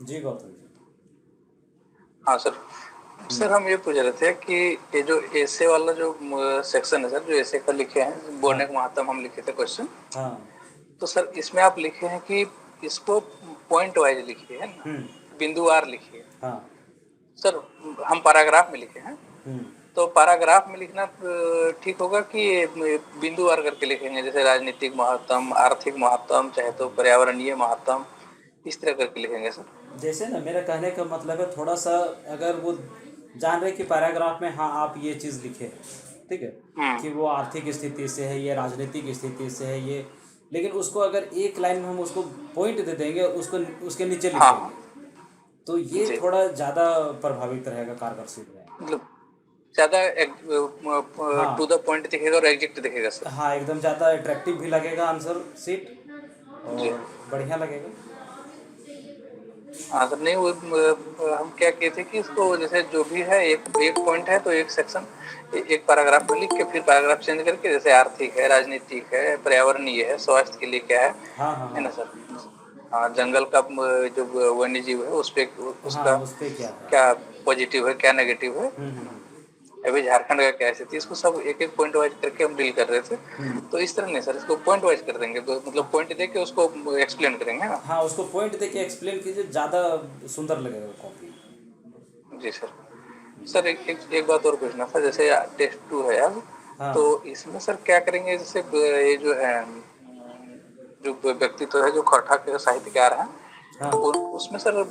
जी गौतम जी। हाँ sir. Sir हम ये पूछ रहे थे कि ये जो ऐसे वाला जो सेक्शन है सर, जो ऐसे का लिखे हैं हाँ बोनक महात्म, हम लिखे थे क्वेश्चन। हाँ। तो सर इसमें आप लिखे हैं कि इसको पॉइंट वाइज लिखिए, है ना, हम्म। बिंदुवार लिखिए। हाँ। सर हम पैराग्राफ में लिखे हैं, हम्म। तो पैराग्राफ में लिखना ठीक होगा कि बिंदुवार करके लिखेंगे, जैसे राजनीतिक महत्तम, आर्थिक महत्तम, चाहे तो पर्यावरणीय महत्तम, इस तरह करके लिखेंगे सर? जैसे ना मेरा कहने का मतलब है थोड़ा सा, अगर वो जान रहे कि पैराग्राफ में हाँ आप ये चीज़ लिखे हैं, ठीक है, कि वो आर्थिक स्थिति से है, ये राजनीतिक स्थिति से है, ये, लेकिन उसको अगर एक लाइन में हम उसको पॉइंट दे देंगे, उसको उसके नीचे लिख हाँ देंगे, हाँ तो ये जी, थोड़ा ज़्यादा प्रभावित रहेगा, कारगर सिद्ध रहेगा। मतलब ज्यादा टू हाँ द पॉइंट दिखेगा और एग्जैक्ट दिखेगा सर। हाँ, एकदम ज़्यादा अट्रैक्टिव भी लगेगा आंसर सीट, जी और बढ़िया लगेगा। हाँ सर, नहीं वो हम क्या किए थे कि इसको जैसे जो भी है, एक एक पॉइंट है तो एक सेक्शन, एक पैराग्राफ में लिख के फिर पैराग्राफ चेंज करके, जैसे आर्थिक है, राजनीतिक है, पर्यावरणीय है, स्वास्थ्य के लिए क्या हाँ हाँ है हाँ। ना सर। हाँ, जंगल का जो वन्य जीव है उस पे, हाँ उसका उस पर क्या है। क्या पॉजिटिव है, क्या नेगेटिव है, हम्म। अभी झारखंड का क्या स्थिति, इसको सब एक एक पॉइंट वाइज करके हम डील कर रहे थे। तो इस तरह नहीं सर, इसको पॉइंट वाइज कर देंगे, तो मतलब पॉइंट दे के उसको एक्सप्लेन करेंगे, है ना? हाँ उसको पॉइंट दे के एक्सप्लेन कीजिए, ज़्यादा सुंदर लगेगा कॉपी। जी सर। सर एक बात और पूछना था, जैसे टेस्ट टू है अब, तो हाँ इसमें सर क्या करेंगे, जैसे ये जो है जो व्यक्तित्व है, जो खौठा के साहित्यकार हैं, हाँ। उसमें सर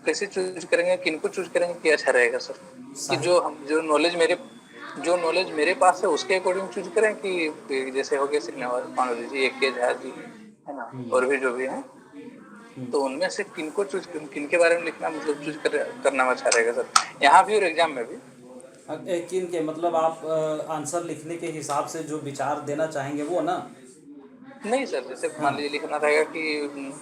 कैसे चूज करेंगे, किनको चूज करेंगे कि अच्छा रहेगा सर? कि साहित्य। जो नॉलेज मेरे पास है उसके अकॉर्डिंग चूज करें, कि जैसे हो गए श्रीनिवास पांडुरंग जी, ए के झा जी, है ना, और भी जो भी हैं, तो उनमें से किनको चूज, किनके बारे में लिखना, मतलब करना अच्छा रहेगा सर, यहाँ भी और एग्जाम में भी? किन के मतलब आप आंसर लिखने के हिसाब से जो विचार देना चाहेंगे वो ना। नहीं सर, जैसे मान हाँ लीजिए लिखना रहेगा कि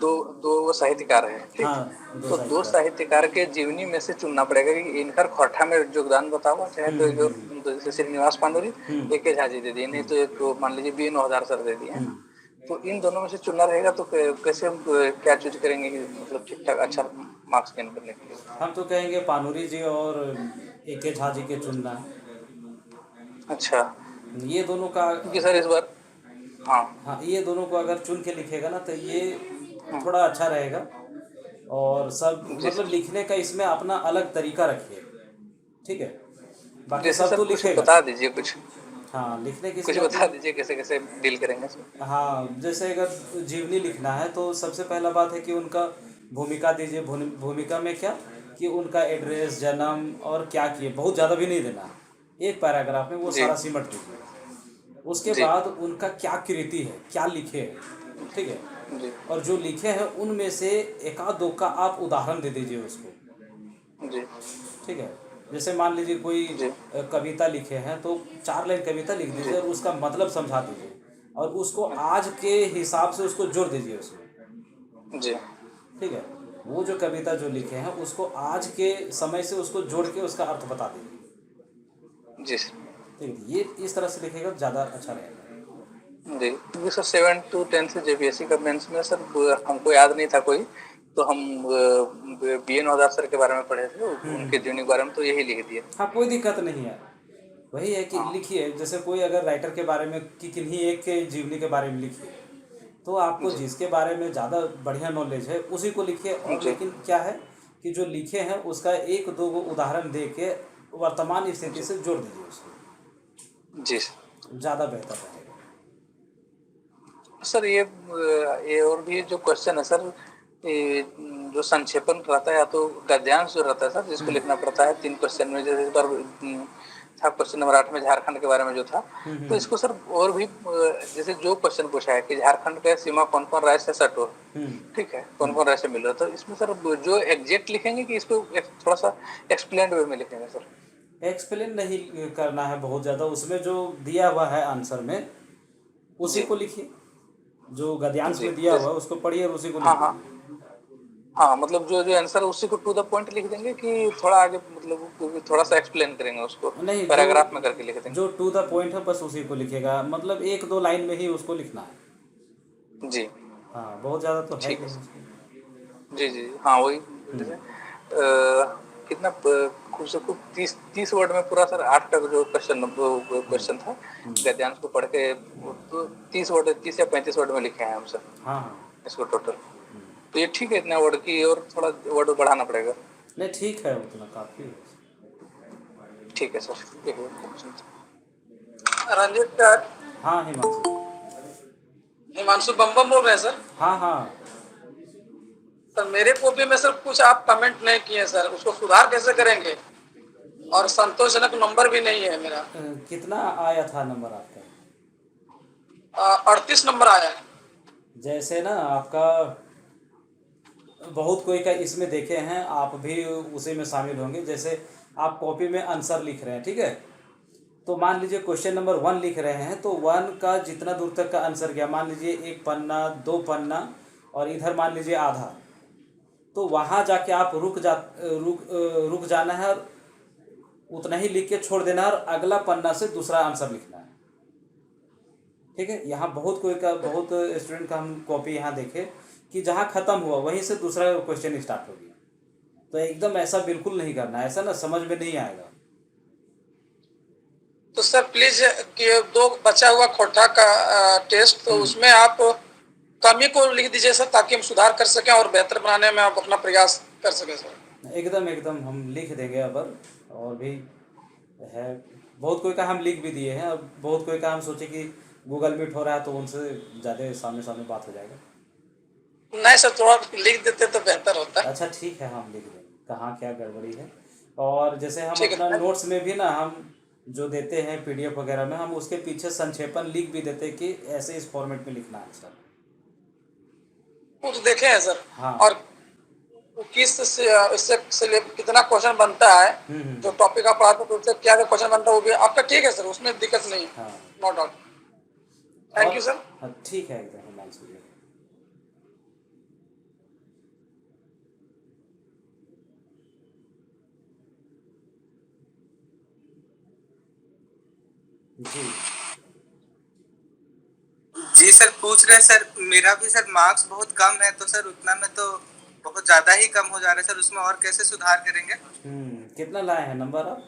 दो दो वो साहित्यकार हैं, ठीक है, हाँ, दो तो दो साहित्यकार। साहित्यकार के जीवनी में से चुनना पड़ेगा कि इनका खोटा में योगदान बताओ, चाहे तो जो तो जैसे श्रीनिवास पांडुरी, एक के झा जी दे दिए, नहीं तो एक मान लीजिए बी नौदार सर दे दिए, है ना। तो इन दोनों में से चुनना रहेगा, तो कैसे हम क्या चूज करेंगे कि मतलब ठीक ठाक अच्छा मार्क्स गेन करने के लिए? हम तो कहेंगे पानूरी जी और ए के झा जी के चुनना है। अच्छा, ये दोनों का। क्योंकि सर इस बार, हाँ, हाँ ये दोनों को अगर चुन के लिखेगा ना तो ये थोड़ा अच्छा रहेगा। और सब जी मतलब सर। लिखने का इसमें अपना अलग तरीका रखिए, ठीक है, बाकी जैसे सब सर तो कुछ लिखेगा। बता दीजिए, कुछ हाँ लिखने की कुछ इसमें अपनी। बता दीजिए कैसे कैसे डील करेंगे सर? हाँ जैसे अगर जीवनी लिखना है तो सबसे पहला बात है कि उनका भूमिका दीजिए। भूमिका में क्या, कि उनका एड्रेस, जन्म और क्या किए, बहुत ज़्यादा भी नहीं देना है, एक पैराग्राफ में वो जी सारा सिमट दीजिए। उसके जी बाद उनका क्या कृति है, क्या लिखे हैं, ठीक है, जी और जो लिखे हैं उनमें से एकाध दो का आप उदाहरण दे दीजिए उसको, जी ठीक है। जैसे मान लीजिए कोई जी कविता लिखे हैं तो 4 लाइन कविता लिख जी। दीजिए और उसका मतलब समझा दीजिए, और उसको आज के हिसाब से उसको जोड़ दीजिए उसमें, जी ठीक है। वो जो कविता जो लिखे हैं उसको आज के समय से उसको जोड़ के उसका अर्थ बता दीजिए, जी सर। ठीक है। ये इस तरह से लिखेगा ज़्यादा अच्छा रहेगा। जी, क्योंकि सर 7 to 10 से जेपीएससी का मेंस में सर हमको याद नहीं था कोई, तो हम बी एन नौदार सर के बारे में पढ़े थे, उनके जीवनी के बारे में, तो यही लिख दिए। हाँ कोई दिक्कत नहीं है, वही है कि हाँ लिखिए, जैसे कोई अगर राइटर के बारे में कि किन्हीं एक के जीवनी के बारे में लिखिए, तो आपको जी जिसके बारे में ज़्यादा बढ़िया नॉलेज है उसी को लिखिए, और जी लेकिन क्या है कि जो लिखे हैं उसका एक दो गो उदाहरण दे के वर्तमान स्थिति जी से जोड़ दीजिए उसको, जी सर। ज़्यादा बेहतर रहेगा। सर ये और भी जो क्वेश्चन है सर, ये जो संक्षेपण रहता है, या तो गद्यांश जो रहता है सर, जिसको लिखना पड़ता है 3 क्वेश्चन में, जैसे इस बार था क्वेश्चन नंबर 8 में झारखंड के बारे में जो था, तो इसको सर और भी जैसे जो क्वेश्चन पूछा है कि झारखंड का सीमा कौन कौन राज्य से सटो, ठीक है, कौन कौन राज्य से मिल रहा, तो इसमें सर जो एग्जैक्ट लिखेंगे कि इसको थोड़ा सा एक्सप्लेन वे में लिखेंगे सर? एक्सप्लेन नहीं करना है बहुत ज़्यादा, उसमें जो दिया हुआ है आंसर में उसी जी को लिखिए, जो गद्यांश जी, में दिया हुआ जैसे, है उसको पढ़िए और उसी को लिख हाँ हाँ दीजिए। हाँ, मतलब जो जो आंसर है उसी को टू द पॉइंट लिख देंगे, कि थोड़ा आगे मतलब थोड़ा सा एक्सप्लेन करेंगे उसको, नहीं, जो पैराग्राफ में करके लिख देंगे? जो टू द पॉइंट है बस उसी को लिखेगा, मतलब एक दो लाइन में ही उसको लिखना है। जी हाँ बहुत ज़्यादा तो है ही ठीक है नहीं सर। उसमें। जी जी हाँ वही जैसे हम्म। कितना खूब से खूब 30 वर्ड में पूरा सर 8 का जो हम्म। क्वेश्चन था हम्म। गद्यांश को पढ़ के तो 30 या 35 वर्ड में लिखे हैं हम सर हाँ हाँ। इसको टोटल। हम्म। तो ये ठीक है इतना वर्ड की और थोड़ा वर्ड बढ़ाना पड़ेगा। नहीं ठीक है, उतना काफ़ी है। ठीक है सर एक मिनट। रंजित सर, हाँ हिमांशु। हिमांशु बम बोल रहे हैं सर। हाँ हाँ। सर मेरे कॉपी में सर कुछ आप कमेंट नहीं किए सर, उसको सुधार कैसे करेंगे? और संतोषजनक नंबर भी नहीं है मेरा। कितना आया था नंबर आपका? 38 नंबर आया है। जैसे ना आपका बहुत कोई का इसमें देखे हैं, आप भी उसी में शामिल होंगे। जैसे आप कॉपी में आंसर लिख रहे हैं, ठीक है, तो मान लीजिए क्वेश्चन नंबर 1 लिख रहे हैं, तो 1 का जितना दूर तक का आंसर गया, मान लीजिए 1 पन्ना 2 पन्ना और इधर मान लीजिए आधा, तो वहाँ जाके आप रुक जाना है और उतना ही लिख के छोड़ देना है और अगला पन्ना से दूसरा आंसर लिखना है। ठीक है, यहाँ बहुत स्टूडेंट का हम कॉपी यहाँ देखे कि जहाँ ख़त्म हुआ वहीं से दूसरा क्वेश्चन स्टार्ट हो गया। तो एकदम ऐसा बिल्कुल नहीं करना है, ऐसा ना समझ में नहीं आएगा। तो सर प्लीज कि दो बचा हुआ खोटा का टेस्ट, तो उसमें आप कमी को लिख दीजिए सर, ताकि हम सुधार कर सकें और बेहतर बनाने में आप अपना प्रयास कर सकें सर। एकदम एकदम हम लिख देंगे अब। और भी है, बहुत कोई का हम लिख भी दिए हैं, अब बहुत कोई का हम सोचे कि गूगल मीट हो रहा है तो उनसे ज़्यादा सामने सामने बात हो जाएगा। नहीं सर, थोड़ा लिख देते तो बेहतर होता। अच्छा ठीक है, हम लिख देंगे कहाँ क्या गड़बड़ी है। और जैसे हम ठीक अपना है। नोट्स में भी ना, हम जो देते हैं पीडीएफ वगैरह में, हम उसके पीछे संक्षेपण लिख भी देते हैं कि ऐसे इस फॉर्मेट में लिखना है सर। वो तो देखे हैं सर। हाँ। और किस से इससे कितना क्वेश्चन बनता है, जो टॉपिक आप पढ़ाते हैं तो उससे क्या क्वेश्चन बनता है वो भी आपका ठीक है सर, उसमें दिक्कत नहीं है। हाँ। No doubt. थैंक और यू सर। हाँ ठीक है, एकदम हिमांशु जी। जी। जी सर, पूछ रहे हैं सर, मेरा भी सर मार्क्स बहुत कम है, तो सर उतना में तो बहुत ज्यादा ही कम हो जा रहा है सर, उसमें और कैसे सुधार करेंगे? कितना लाए हैं नंबर आप?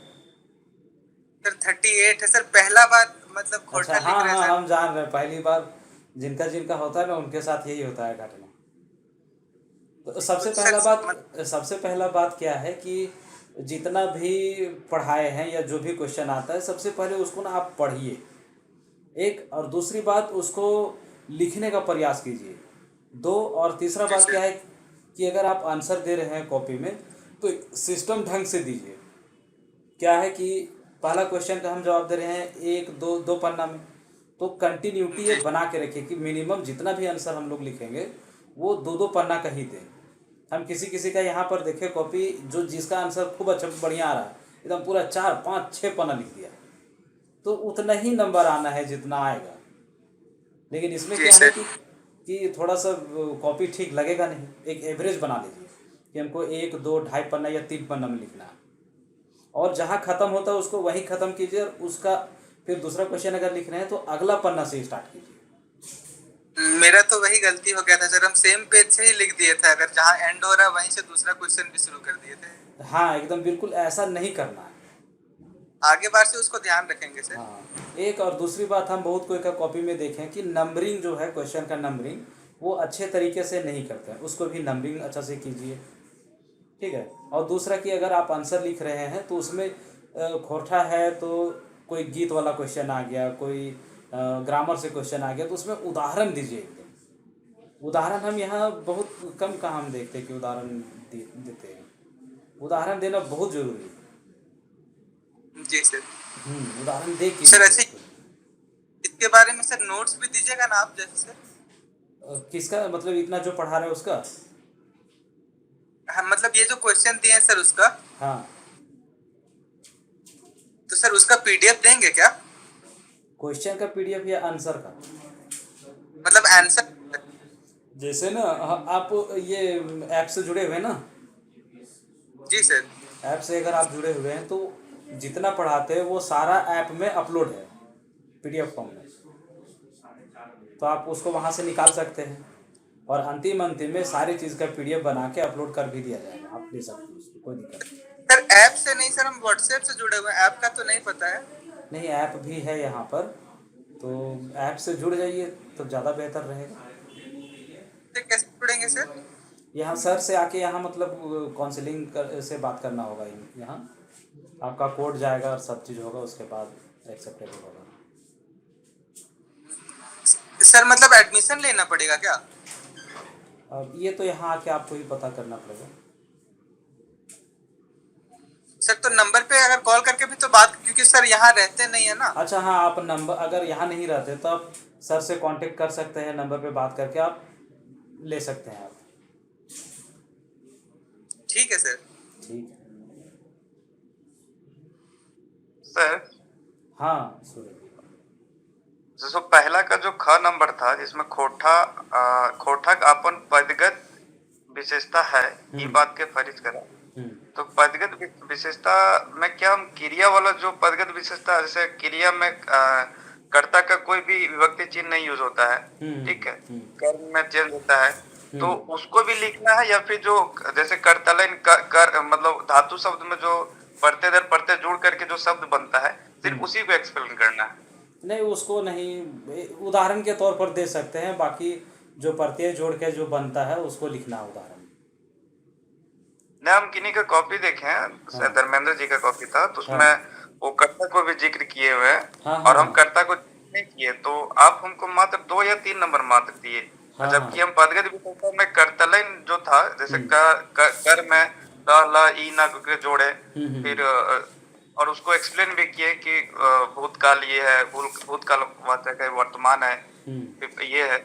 सर 38 है सर, पहला बार मतलब अच्छा खोटा लिख हाँ रहे हैं हाँ, सर। हम जान रहे हैं, पहली बार जिनका जिनका होता है ना उनके साथ यही होता है घटना। तो कुछ सर सबसे पहला बात क्या है कि जितना भी पढ़ाए हैं या जो भी क्वेश्चन आता है, सबसे पहले उसको ना आप पढ़िए एक, और दूसरी बात उसको लिखने का प्रयास कीजिए दो, और तीसरा जी बात सर। क्या है कि अगर आप आंसर दे रहे हैं कॉपी में तो सिस्टम ढंग से दीजिए। क्या है कि पहला क्वेश्चन का हम जवाब दे रहे हैं एक दो दो पन्ना में, तो कंटिन्यूटी ये जी बना के रखिए कि मिनिमम जितना भी आंसर हम लोग लिखेंगे वो दो दो पन्ना का ही दें। हम किसी किसी का यहाँ पर देखें कॉपी, जो जिसका आंसर खूब अच्छा बढ़िया आ रहा है, एकदम पूरा 4 5 6 पन्ना लिख दिया, तो उतना ही नंबर आना है जितना आएगा। लेकिन इसमें जी क्या है सर। कि थोड़ा सा कॉपी ठीक लगेगा नहीं, एक एवरेज बना लीजिए कि हमको 1 2 2.5 पन्ना या 3 पन्ना में लिखना है, और जहाँ ख़त्म होता है उसको वहीं ख़त्म कीजिए, और उसका फिर दूसरा क्वेश्चन अगर लिख रहे हैं तो अगला पन्ना से स्टार्ट कीजिए। मेरा तो वही गलती हो गया था सर, हम सेम पेज से ही लिख दिए थे, अगर जहाँ एंड हो रहा है वहीं से दूसरा क्वेश्चन भी शुरू कर दिए थे। हाँ एकदम बिल्कुल ऐसा नहीं करना है। आगे बार से उसको ध्यान रखेंगे सर। हाँ, एक और दूसरी बात, हम बहुत कोई का कॉपी में देखें कि नंबरिंग जो है, क्वेश्चन का नंबरिंग वो अच्छे तरीके से नहीं करते हैं, उसको भी नंबरिंग अच्छा से कीजिए। ठीक है, और दूसरा कि अगर आप आंसर लिख रहे हैं तो उसमें खोटा है तो कोई गीत वाला क्वेश्चन आ गया, कोई ग्रामर से क्वेश्चन आ गया, तो उसमें उदाहरण दीजिए एकदम। उदाहरण हम यहाँ बहुत कम का हम देखते हैं कि उदाहरण देते हैं। उदाहरण देना बहुत ज़रूरी है। जी सर। उदाहरण दे के सर लिखिए ऐसे उसको। इसके बारे में सर नोट्स भी दीजिएगा ना आप, जैसे सर। किसका मतलब, इतना जो पढ़ा रहे हैं उसका? हाँ, मतलब ये जो क्वेश्चन दिए हैं सर उसका, हाँ, तो सर उसका पीडीएफ देंगे क्या? क्वेश्चन का पीडीएफ या आंसर का? मतलब आंसर। जैसे ना आप ये ऐप से जुड़े हुए हैं ना, जी सर। ऐप से अगर आप जुड़े हुए हैं तो जितना पढ़ाते हैं वो सारा ऐप में अपलोड है पीडीएफ फॉर्म में, तो आप उसको वहाँ से निकाल सकते हैं। और अंतिम में सारी चीज़ का PDF बना के अपलोड कर भी दिया जाएगा, आप ले सकते हो उसको, कोई दिक्कत नहीं। सर ऐप से नहीं सर, हम व्हाट्सएप से जुड़े हुए हैं, ऐप का तो नहीं पता है। नहीं, ऐप भी है यहाँ पर, तो ऐप से जुड़ जाइए तो ज़्यादा बेहतर रहेगा। तो कैसे जुड़ेंगे सर? यहाँ सर से आके यहाँ मतलब काउंसलिंग से बात करना होगा, यहाँ आपका कोड जाएगा और सब चीज़ होगा, उसके बाद एक्सेप्टेबल होगा। सर मतलब एडमिशन लेना पड़ेगा क्या? अब ये तो यहाँ आके आपको ही पता करना पड़ेगा। सर तो नंबर पे अगर कॉल करके भी तो बात, क्योंकि सर यहाँ रहते नहीं है ना। अच्छा हाँ, आप नंबर अगर यहाँ नहीं रहते तो आप सर से कांटेक्ट कर सकते हैं, नंबर पे बात करके आप ले सकते हैं आप। ठीक है सर। ठीक है सर, हाँ सूरज। जैसे पहला का जो ख नंबर था जिसमें खोठा अपन पदगत विशेषता है, ये बात के फरिज करा, तो पदगत विशेषता में क्या हम क्रिया वाला जो पदगत विशेषता, जैसे क्रिया में कर्ता का कोई भी विभक्ति चिन्ह नहीं यूज होता है, ठीक है, कर्म में चेंज होता है, तो उसको भी लिखना है, या फिर जो जैसे कर्तलन मतलब धातु शब्द में जो पढ़ते दर पढ़ते जुड़ करके जो शब्द बनता है, सिर्फ उसी को एक्सप्लेन करना है? नहीं, उसको नहीं, उदाहरण के तौर पर दे सकते हैं, बाकी जो प्रत्यय जोड़ के जो बनता है उसको लिखना है उदाहरण। नहीं, हम किन्हीं का कॉपी देखे हैं, धर्मेंद्र जी का कॉपी था, तो उसमें वो कर्ता को भी जिक्र किए हुए हैं, और हम कर्ता को नहीं किए, तो आप हमको मात्र 2 या 3 नंबर मात्र दिए, जबकि हम पदगत विशेषता में कर्तलन जो था, जैसे कर में ला ई ना के जोड़े, फिर और उसको एक्सप्लेन भी किए कि भूतकाल ये है, भूतकाल वाचक है, वर्तमान है, ये है,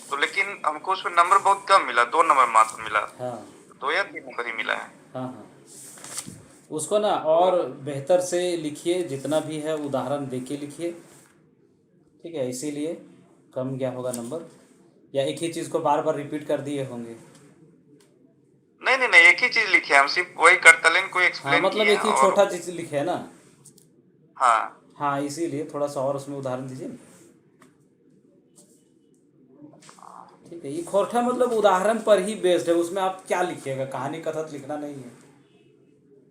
तो लेकिन हमको उसमें नंबर बहुत कम मिला, 2 नंबर मात्र मिला, 2 या 3 नंबर ही मिला है। हाँ, उसको ना और बेहतर से लिखिए, जितना भी है उदाहरण दे के लिखिए, ठीक है, इसीलिए कम गया होगा नंबर, या एक ही चीज़ को बार बार रिपीट कर दिए होंगे। नहीं, एक ही चीज लिखे, हम सिर्फ वही कर्तलन को एक्सप्लेन हाँ, मतलब एक ही छोटा चीज लिखे है ना। हाँ, इसीलिए थोड़ा सा और उसमें उदाहरण दीजिए। ठीक है, ये खोरठा मतलब उदाहरण पर ही बेस्ड है, उसमें आप क्या लिखिएगा, कहानी कथा लिखना नहीं है।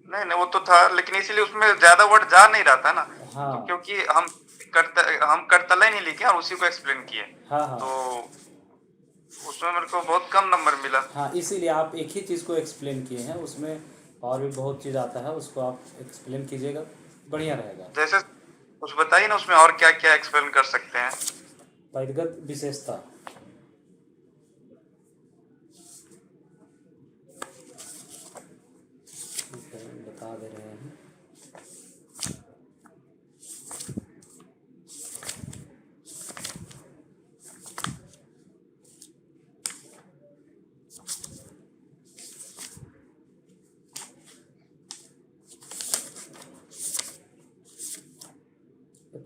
नहीं, वो तो था, लेकिन इसीलिए उसमें ज्यादा वर्ड जा नहीं रहा था ना। हाँ, तो क्योंकि हम कर्तलन ही लिखे और उसी को एक्सप्लेन किए। हाँ, तो उसमें मेरे को बहुत कम नंबर मिला। हाँ, इसीलिए आप एक ही चीज़ को एक्सप्लेन किए हैं, उसमें और भी बहुत चीज़ आता है, उसको आप एक्सप्लेन कीजिएगा, बढ़िया रहेगा। जैसे कुछ बताइए ना, उसमें और क्या क्या एक्सप्लेन कर सकते हैं? पदगत विशेषता, बता दे रहे हैं।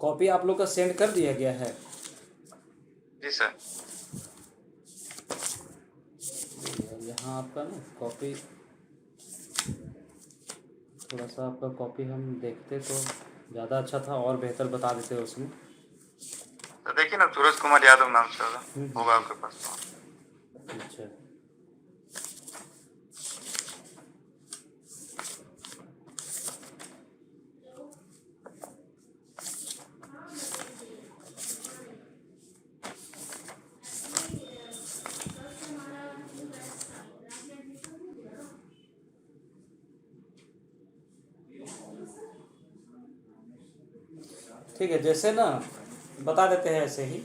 कॉपी आप लोग का सेंड कर दिया गया है? जी सर। यहाँ आपका ना कॉपी, थोड़ा सा आपका कॉपी हम देखते तो ज़्यादा अच्छा था, और बेहतर बता देते उसमें। तो देखिए ना, सूरज कुमार यादव नाम से होगा आपके पास। अच्छा, ठीक है, जैसे ना बता देते हैं ऐसे ही,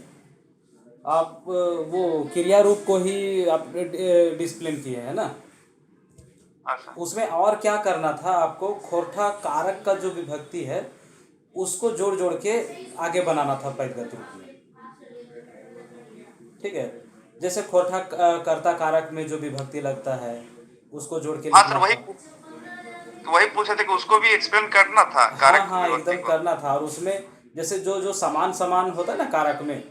आप वो क्रिया रूप को ही आप डिस्प्लेन किए हैं ना, उसमें और क्या करना था आपको, खोरठा कारक का जो विभक्ति है उसको जोड़ जोड़ के आगे बनाना था पदगत रूप में। ठीक है, जैसे खोरठा कर्ता कारक में जो विभक्ति लगता है उसको जोड़ के लिखना था। वही पूछे थे कि उसको भी एक्सप्लेन करना था कारक। हाँ, एकदम करना था, और उसमें जैसे जो समान समान होता है ना कारक में,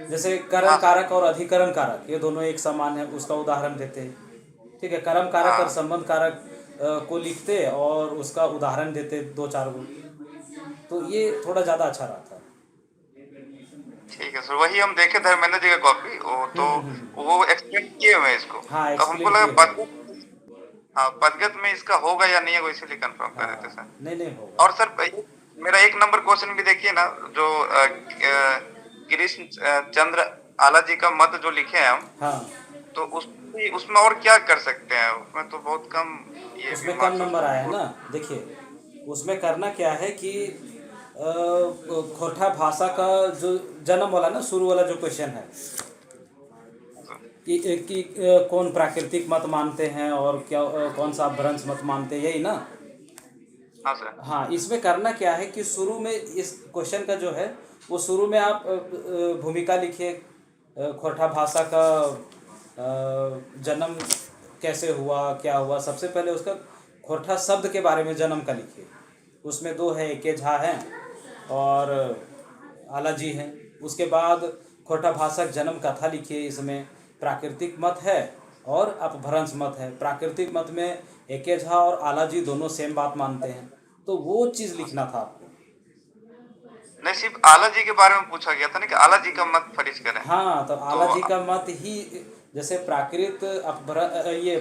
जैसे करण कारक और अधिकरण कारक, ये दोनों एक समान है, उसका उदाहरण देते हैं। ठीक है, कर्म कारक और संबंध कारक को लिखते और उसका उदाहरण देते 2-4 गो, तो ये थोड़ा ज़्यादा अच्छा रहता है। ठीक ठीक है सर, वही हम देखे धर्मेंद्र जी का कॉपी, वो तो वो एक्सप्लेन किए हुए हैं इसको, हाँ तो हमको एक्सप्लेन लगा किए हैं। हाँ पदगत में इसका होगा या नहीं है, वो इसीलिए कंफर्म कर रहे थे हाँ सर। नहीं होगा। और सर मेरा एक नंबर क्वेश्चन भी देखिए ना, जो कृष्ण चंद्र आला जी का मत जो लिखे हैं हम, हाँ तो उसमें और क्या कर सकते हैं, उसमें तो बहुत कम ये उसमें कम मार्क्स नंबर आया है ना। देखिए उसमें करना क्या है कि खोरठा भाषा का जो जन्म वाला ना शुरू वाला जो क्वेश्चन है कि कौन प्राकृतिक मत मानते हैं और क्या कौन सा भ्रंश मत मानते हैं, यही ना। हाँ सर। हाँ इसमें करना क्या है कि शुरू में इस क्वेश्चन का जो है वो शुरू में आप भूमिका लिखिए, खोरठा भाषा का जन्म कैसे हुआ क्या हुआ। सबसे पहले उसका खोरठा शब्द के बारे में जन्म का लिखिए। उसमें दो है, एके झा हैं और आला जी हैं। उसके बाद खोरठा भाषा जन्म कथा लिखिए। इसमें प्राकृतिक मत है और अपभ्रंश मत है। प्राकृतिक मत में एके झा और आला जी दोनों सेम बात मानते हैं, तो वो चीज़ लिखना था आपको। नहीं, सिर्फ आला जी के बारे में पूछा गया था ना कि आला जी का मत फरिज करें। हाँ तो आला तो जी का मत ही, जैसे ये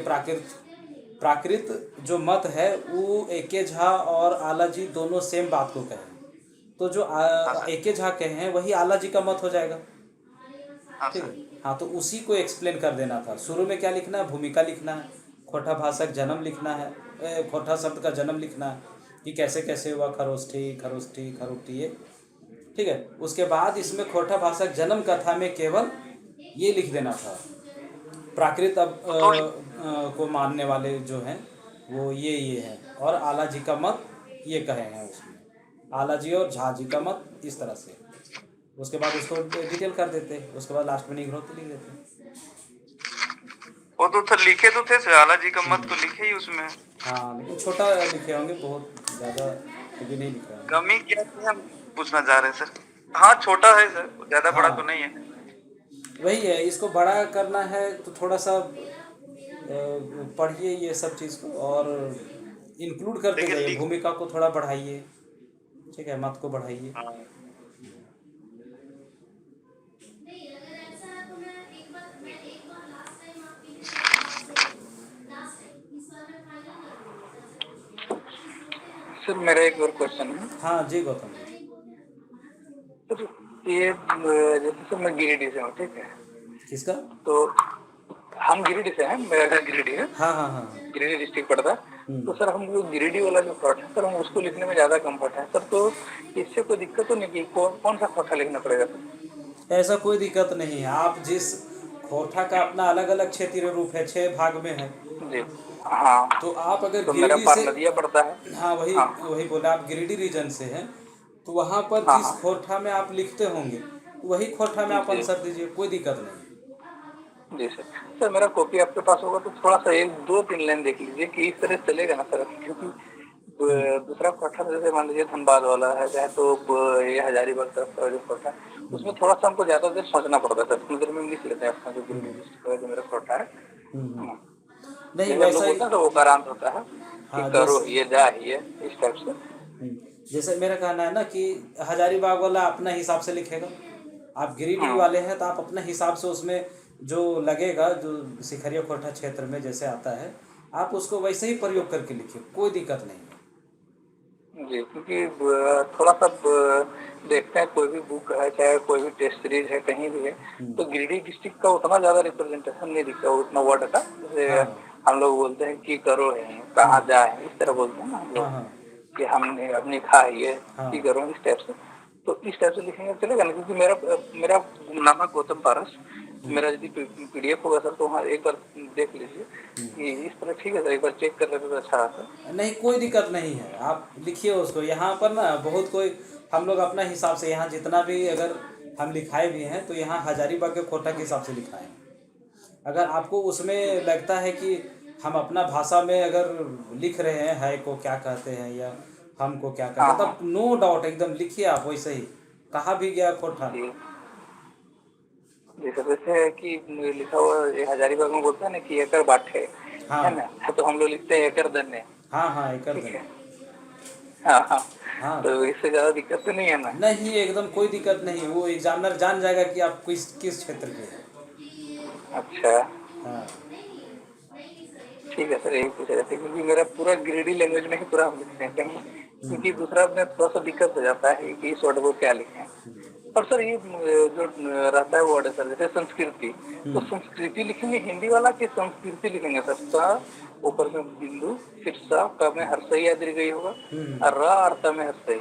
प्राकृत जो मत है वो एके झा और आला जी दोनों सेम बात को कहें, तो जो हाँ सर। एके झा कहे हैं वही आला जी का मत हो जाएगा। हाँ ठीक सर। है। हाँ तो उसी को एक्सप्लेन कर देना था। शुरू में क्या लिखना है, भूमिका लिखना है, खोरठा भाषा का जन्म लिखना है, खोरठा शब्द का जन्म लिखना है कि कैसे कैसे हुआ, खरोष्ठी खरोष्ठी खरोष्ठी ये। ठीक है। उसके बाद इसमें खोरठा भाषा का जन्म कथा में केवल ये लिख देना था, प्राकृत को मानने वाले जो हैं वो ये हैं और आला जी का मत ये कहे हैं। उसमें आला जी और झा जी का मत इस तरह से। उसके बाद उसको डिटेल कर देते, उसके बाद लास्ट में निग्रोह लिख देते। वो तो सर लिखे तो थे सर, आला जी का मत तो लिखे ही उसमें। हाँ लेकिन छोटा लिखे होंगे, बहुत ज़्यादा भी नहीं लिखे होंगे। कमी क्या थी हम पूछना चाह रहे हैं सर। हाँ छोटा है सर, ज्यादा बड़ा तो हाँ नहीं है। वही है, इसको बड़ा करना है तो थोड़ा सा पढ़िए ये सब चीज़ को और इंक्लूड करते लेकिन जाइए। भूमिका को थोड़ा बढ़ाइए, ठीक है, मत को बढ़ाइए। हाँ। सर मेरा एक और क्वेश्चन है। हाँ जी गौतम जी। सर ये जैसे सर मैं गिरिडीह से हूँ, ठीक है। किसका? तो हम गिरिडीह से हैं, मेरा घर गिरिडीह है। हाँ हाँ हाँ। गिरिडीह डिस्ट्रिक्ट पड़ता है। तो सर हम जो गिरिडीह वाला जो प्लॉट है सर, हम उसको लिखने में ज्यादा कम्फर्ट है सर। तो इससे कोई दिक्कत तो नहीं कि कौन सा खोटा लिखना पड़ेगा सर? ऐसा कोई दिक्कत नहीं है। आप जिस खोरठा का अपना अलग अलग क्षेत्रीय रूप है, 6 भाग में है जी हाँ। तो आप अगर तो मेरा गिरिडीह पार से, नदिया पड़ता है। हाँ हाँ वही बोला, आप गिरिडीह रीजन से हैं तो वहाँ पर हाँ जिस हाँ खोरठा में आप लिखते होंगे वही खोरठा में आप जी आंसर दीजिए, कोई दिक्कत नहीं। जी सर। सर मेरा कॉपी आपके पास होगा तो थोड़ा सा 1 2 3 लाइन देख लीजिए कि इस तरह चलेगा ना सर, क्योंकि दूसरा कोठा जैसे मान लीजिए धनबाद वाला है चाहे तो ये हजारीबाग तरफ का जो कोठा है उसमें थोड़ा सा हमको ज्यादा देर सोचना पड़ता है सर। उतनी देर में लिख लेते हैं अपना जो गिरिडीह डिस्ट्रिक्ट का जो मेरा कोठा है। नहीं जैसे हम लोग वैसा ही। बोलते हैं तो वो कारांत होता है कि हाँ करो जैसे ये जा ये इस टाइप से। जैसे मेरा कहना है ना कि हजारीबाग वाला अपना हिसाब से लिखेगा, आप गिरिडीह वाले हैं तो आप अपने हिसाब से उसमें जो लगेगा, जो सिखरिया खोरठा क्षेत्र में जैसे आता है आप उसको वैसे ही प्रयोग करके लिखिए, कोई दिक्कत नहीं है। जी क्योंकि थोड़ा सा देखते हैं कोई भी बुक है चाहे कोई भी टेस्ट सीरीज है कहीं भी है तो गिरिडीह डिस्ट्रिक्ट का उतना ज्यादा रिप्रेजेंटेशन नहीं दिखता उतना वर्ड का। जैसे हाँ हम लोग बोलते हैं कि करो है कहाँ जाए इस तरह बोलते हैं ना हम हाँ लोग हाँ कि हमने अपनी खाई है हाँ कि करो इस टाइप से। तो इस टाइप से लिखेंगे चलेगा ना, क्योंकि मेरा नाम है गौतम पारस। मेरा यदि पीडीएफ होगा सर तो वहाँ एक बार देख लीजिए कि इस तरह ठीक है सर, एक बार चेक कर लेते तो अच्छा आता। नहीं कोई दिक्कत नहीं है, आप लिखिए उसको। यहाँ पर ना बहुत कोई, हम लोग अपना हिसाब से यहाँ जितना भी अगर हम लिखाए भी हैं तो यहाँ हजारीबाग के खोरठा के हिसाब से लिखाए हैं। अगर आपको उसमें लगता है कि हम अपना भाषा में अगर लिख रहे हैं है को क्या कहते हैं या हमको क्या कहते हैं, तब नो डाउट एकदम लिखिए आप वैसे ही, कहा भी गया खोरठा। जैसे वैसे कि लिखा हुआ हजारीबाग में बोलता है ना कि एकर बाटे हाँ है ना, तो हम लोग लिखते हैं एकर दन्ने। हाँ हाँ एक ठीक है हाँ हाँ, हाँ तो इससे ज्यादा दिक्कत तो नहीं है ना? नहीं, एकदम कोई दिक्कत नहीं, वो एग्जामिनर जान जाएगा कि आप किस किस क्षेत्र के हैं। अच्छा, हाँ ठीक है सर, यही पूछा जाता है क्योंकि मेरा पूरा ग्रीडी लैंग्वेज में ही पूरा हम लिखते हैं क्योंकि दूसरा में थोड़ा सा दिक्कत हो जाता है कि इस वर्ड को क्या लिखें। और सर ये जो रहता है वर्ड है सर, जैसे संस्कृति, तो संस्कृति लिखेंगे हिंदी वाला कि संस्कृति लिखेंगे सर? सा ऊपर में बिंदु, फिर सा, क में हर्षई या दीर्घई होगा, और र और त में हर्षई,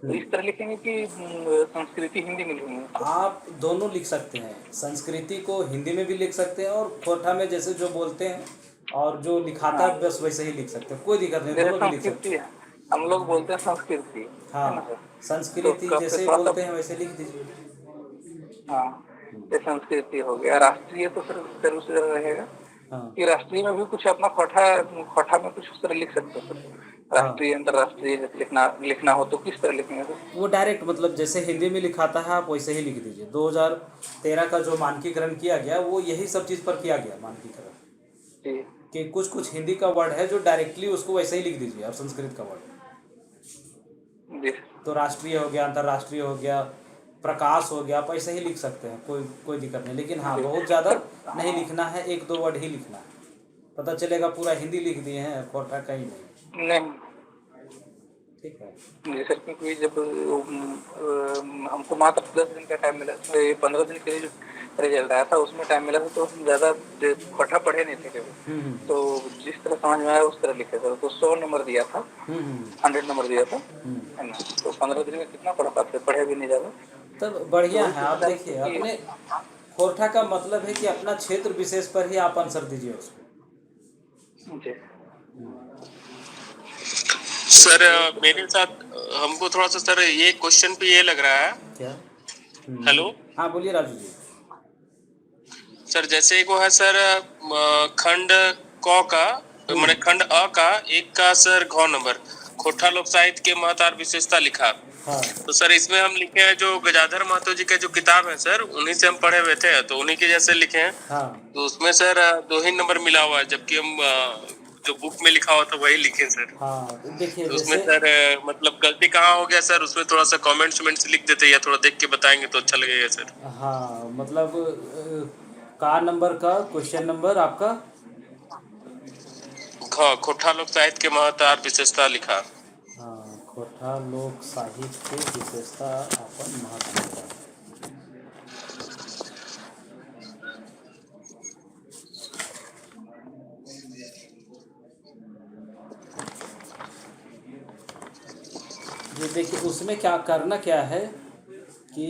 तो इस तरह लिखेंगे कि संस्कृति हिंदी में लिखेंगे? आप दोनों लिख सकते हैं, संस्कृति को हिंदी में भी लिख सकते हैं और खोरठा में जैसे जो बोलते हैं और जो लिखाता है बस वैसे ही लिख सकते हैं, कोई दिक्कत नहीं, जैसे दोनों भी लिख सकते संस्कृति है, हम लोग बोलते हैं संस्कृति, हैं। है ना हाँ सर? संस्कृति तो जैसे थोड़ा बोलते सा, हैं वैसे लिख दीजिए। हाँ, ये संस्कृति हो गया। राष्ट्रीय तो सर उसी तरह रहेगा हाँ कि राष्ट्रीय में भी कुछ अपना खोटा खोटा में कुछ उस तरह लिख सकते हो सर? हाँ राष्ट्रीय अंतर्राष्ट्रीय लिखना लिखना हो तो किस तरह लिखेंगे सर? वो डायरेक्ट मतलब जैसे हिंदी में लिखाता है आप वैसे ही लिख दीजिए। 2013 का जो मानकीकरण किया गया वो यही सब चीज़ पर किया गया मानकीकरण, जी कि कुछ कुछ हिंदी का वर्ड है जो डायरेक्टली उसको वैसे ही लिख दीजिए, और संस्कृत का वर्ड जी तो राष्ट्रीय हो गया, अंतर्राष्ट्रीय हो गया, प्रकाश हो गया, आप ऐसे ही लिख सकते हैं, कोई दिक्कत नहीं। लेकिन हाँ बहुत ज़्यादा नहीं लिखना है, एक दो वर्ड ही लिखना है, पता चलेगा पूरा हिंदी लिख दिए हैं, खोटा कहीं नहीं। नहीं, ठीक है जी सर, क्योंकि जब हमको मात्र 10 दिन का टाइम मिला, 15 दिन के लिए जो रिजल्ट आया था उसमें टाइम मिला था, तो हम ज़्यादा खोटा पढ़े नहीं थे कभी, तो जिस तरह समझ में आया उस तरह लिखे थे। तो 100 नंबर दिया था, 100 नंबर दिया था, है ना? तो 15 दिन में कितना पढ़ पाते, पढ़े भी नहीं ज़्यादा। तब बढ़िया तो है। आप देखिए अपने खोरठा का मतलब है कि अपना क्षेत्र विशेष पर ही आप आंसर दीजिए उसको। जी सर मेरे साथ हमको थोड़ा सा सर ये क्वेश्चन पे ये लग रहा है। क्या? हेलो, हाँ बोलिए राजू जी। सर जैसे एक वो है सर खंड क का मैंने खंड अ का एक का सर घ नंबर खोटा लोक साहित्य के महत्व और विशेषता लिखा। हाँ तो सर इसमें हम लिखे हैं जो गजाधर महतो जी के जो किताब है सर उन्हीं से हम पढ़े हुए थे, तो उन्हीं के जैसे लिखे हैं। हाँ तो उसमें सर 2 ही नंबर मिला हुआ है, जबकि हम जो बुक में लिखा हुआ था वही लिखे सर। हाँ देखिए तो उसमें जैसे सर मतलब गलती कहाँ हो गया सर, उसमें थोड़ा सा कमेंट्स लिख देते या थोड़ा देख के बताएंगे तो अच्छा लगेगा सर। हाँ मतलब का नंबर का क्वेश्चन नंबर आपका खोटा लोक साहित्य के महत्व और विशेषता लिखा। हाँ खोटा लोक साहित्य के विशेषता अपन महत्व। ये देखिए उसमें क्या करना क्या है कि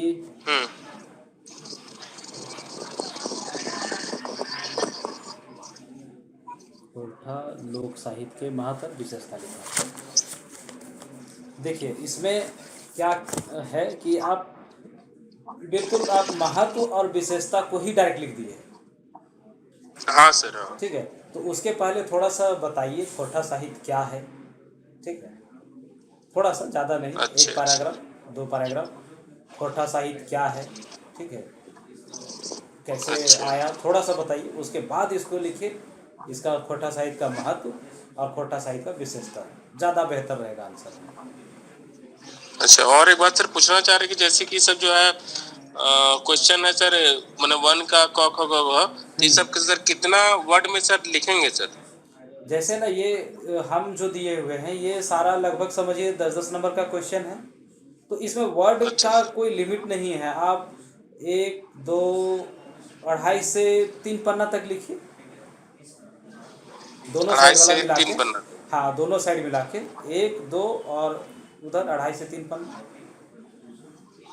खोटा लोक साहित्य के महत्व विशेषता लिखा। देखिए इसमें क्या है कि आप बिल्कुल आप महत्व और विशेषता को ही डायरेक्ट लिख दिए। हाँ सर हाँ। ठीक है, तो उसके पहले थोड़ा सा बताइए खोटा साहित्य क्या है। ठीक है, थोड़ा सा, ज़्यादा नहीं, अच्छा, एक पैराग्राफ 2 पैराग्राफ खोटा साहित्य क्या है, ठीक है, कैसे अच्छा। आया, थोड़ा सा बताइए। उसके बाद इसको लिखिए, इसका खोटा साहित्य का महत्व और खोटा साहित्य का विशेषता, ज़्यादा बेहतर रहेगा आंसर। अच्छा, और एक बात सर पूछना चाह रहे कि जैसे कि सब जो है क्वेश्चन है सर मैंने 1 का क ख ग घ, ये सब के सर कितना वर्ड में सर लिखेंगे सर? जैसे ना ये हम जो दिए हुए हैं ये सारा लगभग समझिए 10-10 नंबर का क्वेश्चन है, तो इसमें वर्ड का कोई लिमिट नहीं है। आप 1, 2, 2.5 से 3 पन्ना तक लिखिए, दोनों साइड वाला मिला के। 3 पन्ना। हाँ दोनों साइड मिला के 1, 2 और उधर 2.5 से 3 पन्ना।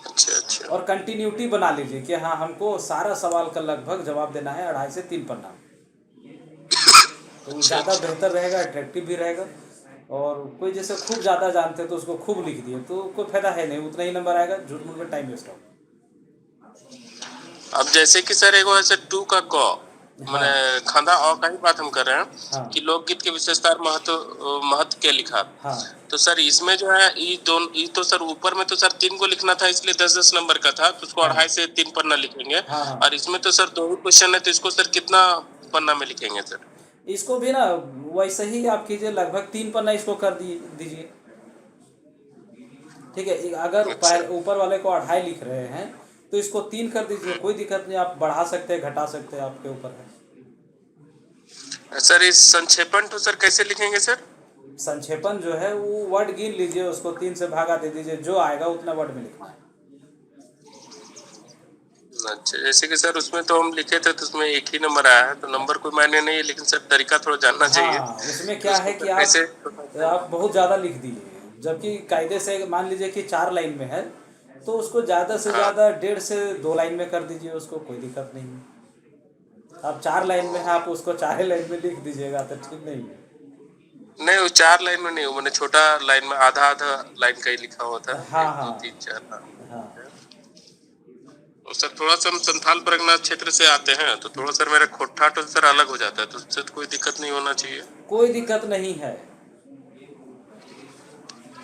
अच्छा अच्छा। और कंटिन्यूटी बना लीजिए कि हाँ हमको सारा सवाल का लगभग जवाब देना है 2.5 से 3 पन्ना, तो ज़्यादा बेहतर रहेगा, अट्रैक्टिव भी रहेगा। और कोई जैसे खूब ज़्यादा जानते हैं तो उसको खूब लिख दिए तो कोई फायदा है नहीं, उतना ही नंबर आएगा, झूठ मूठ में टाइम वेस्ट होगा। अब जैसे कि सर एगो ऐसे 2 का क मैंने खंडा अ का ही बात हम कर रहे हैं। हाँ। कि लोकगीत के विशेषता और महत्व के लिखा। हाँ तो सर इसमें जो है ये तो सर ऊपर में तो सर 3 को लिखना था, इसलिए 10-10 नंबर का था, तो उसको 2.5 से 3 पन्ना लिखेंगे। हाँ। और इसमें तो सर 2 ही क्वेश्चन है, तो इसको सर कितना पन्ना में लिखेंगे सर? इसको भी ना वैसे ही आप कीजिए, लगभग 3 पन्ना इसको कर दीजिए। ठीक है, अगर अच्छा ऊपर वाले को 2.5 लिख रहे हैं तो इसको 3 कर दीजिए, कोई दिक्कत नहीं, आप बढ़ा सकते हैं घटा सकते हैं, आपके ऊपर है। सर इस संक्षेपण तो सर कैसे लिखेंगे सर? संक्षेपण जो है वो वर्ड गिन लीजिए, उसको 3 से भागा दे दीजिए, जो आएगा उतना वर्ड में लिखना है। अच्छा, जैसे कि सर उसमें तो हम लिखे थे तो उसमें एक ही नंबर आया है, तो नंबर कोई मायने नहीं है, लेकिन सर तरीका थोड़ा जानना चाहिए। हाँ, उसमें क्या है कि कैसे? आप बहुत ज़्यादा लिख दिए, जबकि कायदे से मान लीजिए कि 4 लाइन में है तो उसको ज़्यादा से ज़्यादा 1.5 से 2 लाइन में कर दीजिए, उसको कोई दिक्कत नहीं है। अब 4 लाइन में है, आप उसको 4 लाइन में लिख दीजिएगा तो ठीक नहीं है। नहीं, वो 4 लाइन में नहीं, वो मैंने छोटा लाइन में आधा आधा लाइन का ही लिखा हुआ था। हाँ 1 2 हाँ 3 4 हाँ। तो सर थोड़ा सा हम संथाल परगना क्षेत्र से आते हैं, तो थोड़ा सर मेरा खोटा तो सर अलग हो जाता है, तो उससे तो कोई दिक्कत नहीं होना चाहिए। कोई दिक्कत नहीं है।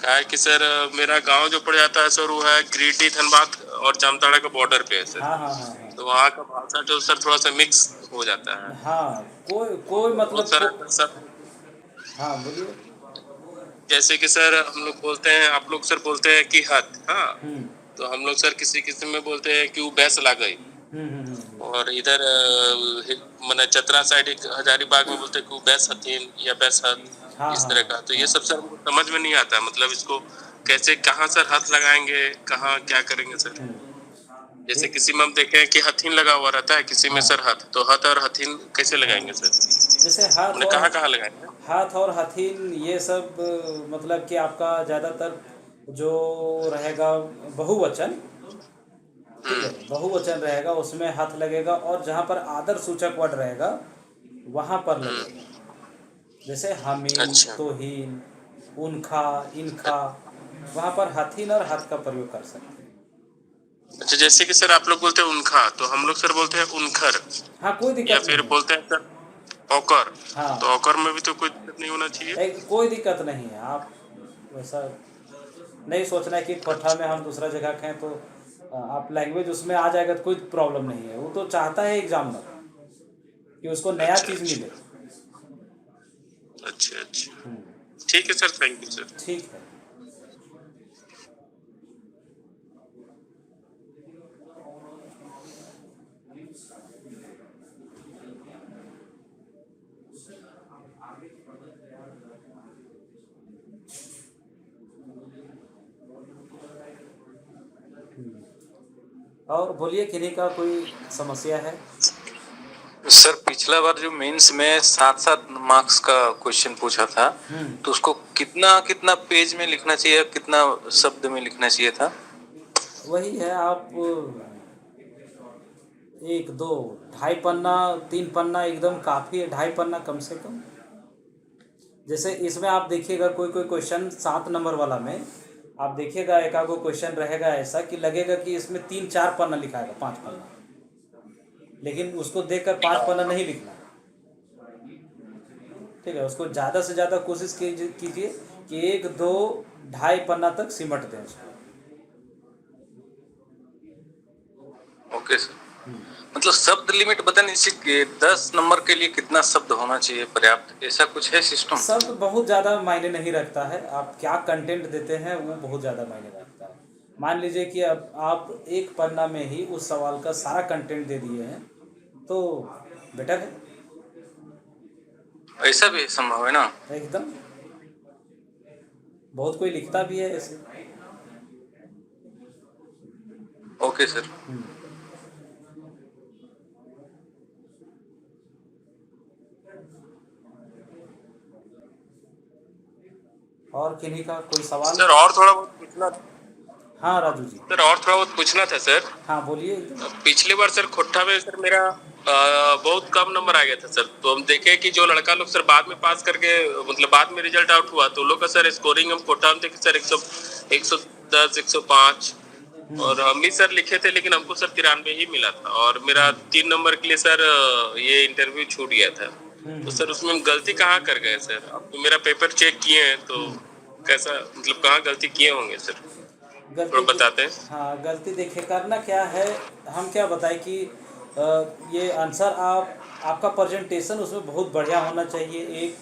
क्या है कि सर मेरा गांव जो पड़ जाता है सर वो है गिरिडीह, धनबाद और जामताड़ा के बॉर्डर पे है सर। हाँ हाँ हाँ हाँ तो वहाँ का भाषा जो सर थोड़ा सा मिक्स हो जाता है। हाँ, कोई मतलब बहुत सारा सर, हाँ बोलिए। जैसे कि सर हम लोग बोलते हैं, आप लोग सर बोलते हैं कि हद, हाँ, हम्म तो हम लोग सर किसी किसी में बोलते हैं कि वो भैंस ला गई। और इधर मैंने चतरा साइड एक हजारीबाग में बोलते हैं कि वो भैंस हथीन या भैंस हथ, हाँ इस हाँ तरह का। तो ये सब सर हमको समझ में नहीं आता, मतलब इसको कैसे कहाँ सर हाथ लगाएंगे, कहाँ क्या करेंगे सर? जैसे किसी में हम देखे हैं कि हथीन लगा हुआ रहता है, किसी में हाँ। सर हाथ, तो हाथ और हथीन कैसे लगाएंगे सर? जैसे हमने कहाँ कहाँ लगाएंगे? हाथ और हथीन ये सब मतलब कि आपका ज़्यादातर जो रहेगा बहुवचन, ठीक है, बहुवचन रहेगा उसमें हाथ लगेगा, और जहाँ पर आदर सूचक वर्ड रहेगा वहाँ पर लगेगा। जैसे हमीन, अच्छा तोहीन, उनखा, इनखा, वहाँ पर हथीन और हाथ का प्रयोग कर सकते हैं। अच्छा, जैसे कि सर आप लोग बोलते हैं उनखा, तो हम लोग सर बोलते हैं उनखर, हाँ, कोई या दिक्कत फिर नहीं है। बोलते हैं सर औकर। हाँ, तो औकर में भी तो कोई दिक्कत नहीं होना चाहिए। कोई दिक्कत नहीं है। आप वैसा नहीं सोचना है कि कोठा में हम दूसरा जगह खाएं तो आप लैंग्वेज उसमें आ जाएगा तो कोई प्रॉब्लम नहीं है। वो तो चाहता है एग्जामिनर कि उसको नया अच्छा चीज़ मिले। अच्छा अच्छा, ठीक है सर, थैंक यू सर। ठीक है। और बोलिए, किन्हीं का कोई समस्या है? सर पिछला बार जो मेंस में 7-7 मार्क्स का क्वेश्चन पूछा था, तो उसको कितना कितना पेज में लिखना चाहिए, कितना शब्द में लिखना चाहिए था? वही है, आप 1 2 2.5 पन्ना 3 पन्ना एकदम काफ़ी है, 2.5 पन्ना कम से कम। जैसे इसमें आप देखिएगा कोई कोई क्वेश्चन 7 नंबर वाला में आप देखिएगा एक आगो क्वेश्चन रहेगा ऐसा कि लगेगा कि इसमें 3-4 पन्ना लिखा है, 5 पन्ना, लेकिन उसको देखकर 5 पन्ना नहीं लिखना, ठीक है। उसको ज़्यादा से ज़्यादा कोशिश कीजिए कि 1 2 2.5 पन्ना तक सिमट दें उसको। ओके सर, मतलब शब्द लिमिट बताने चाहिए, 10 नंबर के लिए कितना शब्द होना चाहिए पर्याप्त, ऐसा कुछ है सिस्टम? शब्द बहुत ज़्यादा मायने नहीं रखता है, आप क्या कंटेंट देते हैं वो बहुत ज़्यादा मायने रखता है। मान लीजिए कि अब आप 1 पन्ना में ही उस सवाल का सारा कंटेंट दे दिए हैं तो बेटर है। ऐसा भी संभव है ना? एकदम, बहुत कोई लिखता भी है ऐसे। Okay sir. और किन्हीं का कोई सवाल? सर और थोड़ा बहुत पूछना, हाँ राजू जी। सर और थोड़ा बहुत पूछना था सर। हाँ बोलिए। पिछली बार सर खोट्ठा में सर मेरा बहुत कम नंबर आ गया था सर, तो हम देखे कि जो लड़का लोग सर बाद में पास करके मतलब बाद में रिजल्ट आउट हुआ, तो लोग का सर स्कोरिंग हम खोट्ठा में देखे सर 110 105, और हम भी सर लिखे थे, लेकिन हमको सर 93 ही मिला था, और मेरा 3 नंबर के लिए सर ये इंटरव्यू छूट गया था। तो सर उसमें हम गलती कहाँ कर गए सर? अब तो मेरा पेपर चेक किए हैं, तो कैसा मतलब कहाँ गलती किए होंगे सर, थोड़ा बताते हैं। हाँ, गलती देखिए करना क्या है, हम क्या बताएं कि ये आंसर आपका प्रेजेंटेशन उसमें बहुत बढ़िया होना चाहिए। एक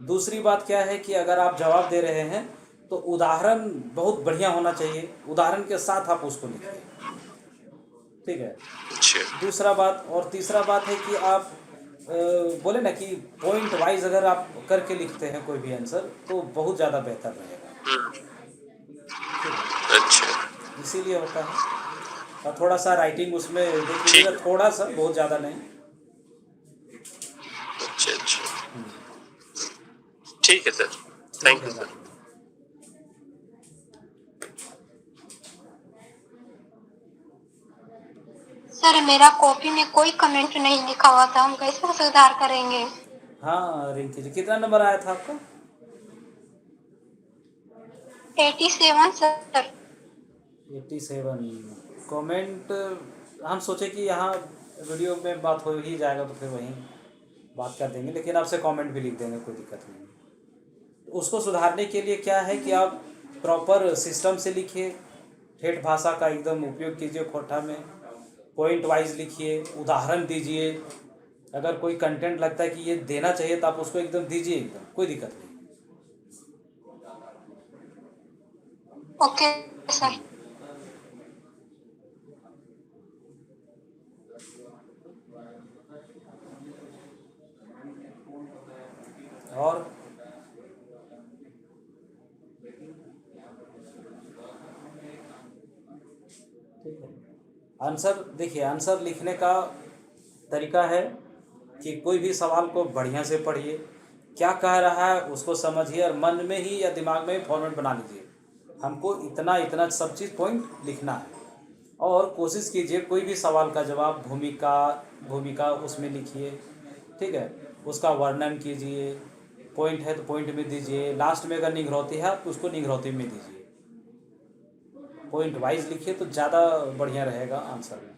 दूसरी बात क्या है कि अगर आप जवाब दे रहे हैं तो उदाहरण बहुत बढ़िया होना चाहिए, उदाहरण के साथ आप उसको लिखिए, ठीक है। अच्छा दूसरा बात और तीसरा बात है कि आप बोले ना कि पॉइंट वाइज अगर आप करके लिखते हैं कोई भी आंसर तो बहुत ज़्यादा बेहतर रहेगा, ठीक है। अच्छा इसीलिए होता है। और थोड़ा सा राइटिंग उसमें देख ठीक लीजिएगा, है। थोड़ा सा, बहुत ज़्यादा नहीं। अच्छा अच्छा ठीक है सर, ठीक थैंक है यू सर। बात। सर मेरा कॉपी में कोई कमेंट नहीं लिखा हुआ था, हम कैसे सुधार करेंगे? हाँ रिंकी जी, कितना नंबर आया था आपका? 87 सर। 87। कमेंट हम सोचे कि यहाँ वीडियो में बात हो ही जाएगा तो फिर वहीं बात कर देंगे, लेकिन आपसे कमेंट भी लिख देंगे, कोई दिक्कत नहीं। उसको सुधारने के लिए क्या है कि आप प्रॉपर सिस्टम से लिखिए, ठेठ भाषा का एकदम उपयोग कीजिए खोटा में, पॉइंट वाइज लिखिए, उदाहरण दीजिए। अगर कोई कंटेंट लगता है कि ये देना चाहिए तो आप उसको एकदम दीजिए, एकदम कोई दिक्कत नहीं। Okay sir. और ठीक है, आंसर देखिए, आंसर लिखने का तरीका है कि कोई भी सवाल को बढ़िया से पढ़िए, क्या कह रहा है उसको समझिए और मन में ही या दिमाग में ही फॉर्मेट बना लीजिए, हमको इतना इतना सब चीज़ पॉइंट लिखना है। और कोशिश कीजिए कोई भी सवाल का जवाब भूमिका उसमें लिखिए, ठीक है, उसका वर्णन कीजिए, पॉइंट है तो पॉइंट में दीजिए, लास्ट में अगर निगरौती है तो उसको निगरौती में दीजिए, पॉइंट वाइज लिखिए तो ज़्यादा बढ़िया रहेगा आंसर में।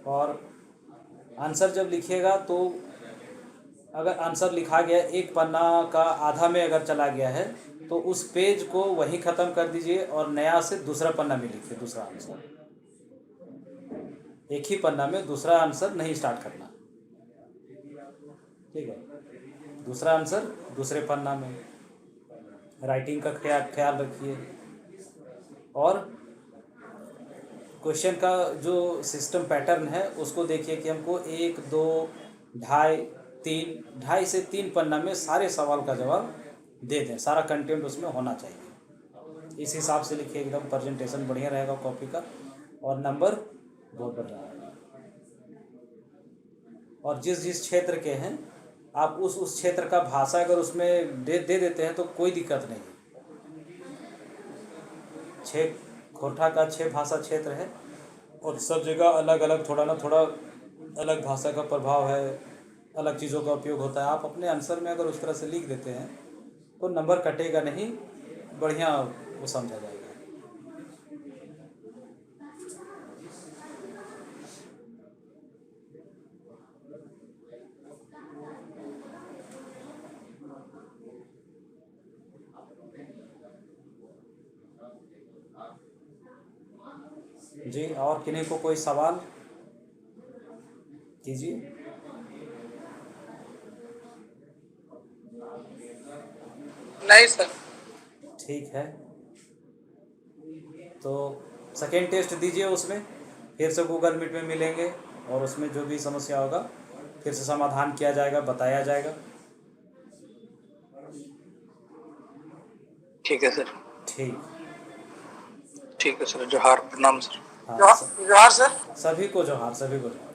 और आंसर जब लिखिएगा तो अगर आंसर लिखा गया एक पन्ना का आधा में अगर चला गया है तो उस पेज को वहीं ख़त्म कर दीजिए और नया से दूसरा पन्ना में लिखिए दूसरा आंसर। एक ही पन्ना में दूसरा आंसर नहीं स्टार्ट करना, ठीक है। दूसरा आंसर दूसरे पन्ना में, राइटिंग का ख्याल रखिए। और क्वेश्चन का जो सिस्टम पैटर्न है उसको देखिए कि हमको 1 2 ढाई से 3 पन्ना में सारे सवाल का जवाब दे दें, सारा कंटेंट उसमें होना चाहिए। इस हिसाब से लिखिए, एकदम प्रेजेंटेशन बढ़िया रहेगा कॉपी का और नंबर बहुत बढ़िया आएगा। और जिस क्षेत्र के हैं आप उस क्षेत्र का भाषा अगर उसमें दे देते हैं तो कोई दिक्कत नहीं। 6 खोरठा का 6 भाषा क्षेत्र है और सब जगह अलग अलग थोड़ा अलग भाषा का प्रभाव है, अलग चीज़ों का उपयोग होता है। आप अपने आंसर में अगर उस तरह से लिख देते हैं तो नंबर कटेगा नहीं, बढ़िया वो समझा जाएगा। जी, और किन्हीं को कोई सवाल कीजिए। नहीं सर। ठीक है, तो सेकेंड टेस्ट दीजिए, उसमें फिर से गूगल मीट में मिलेंगे और उसमें जो भी समस्या होगा फिर से समाधान किया जाएगा, बताया जाएगा। ठीक है सर। ठीक है सर, जोहार, प्रणाम सर। हाँ, जोहार सर। सभी को जोहार, सभी को जोहार।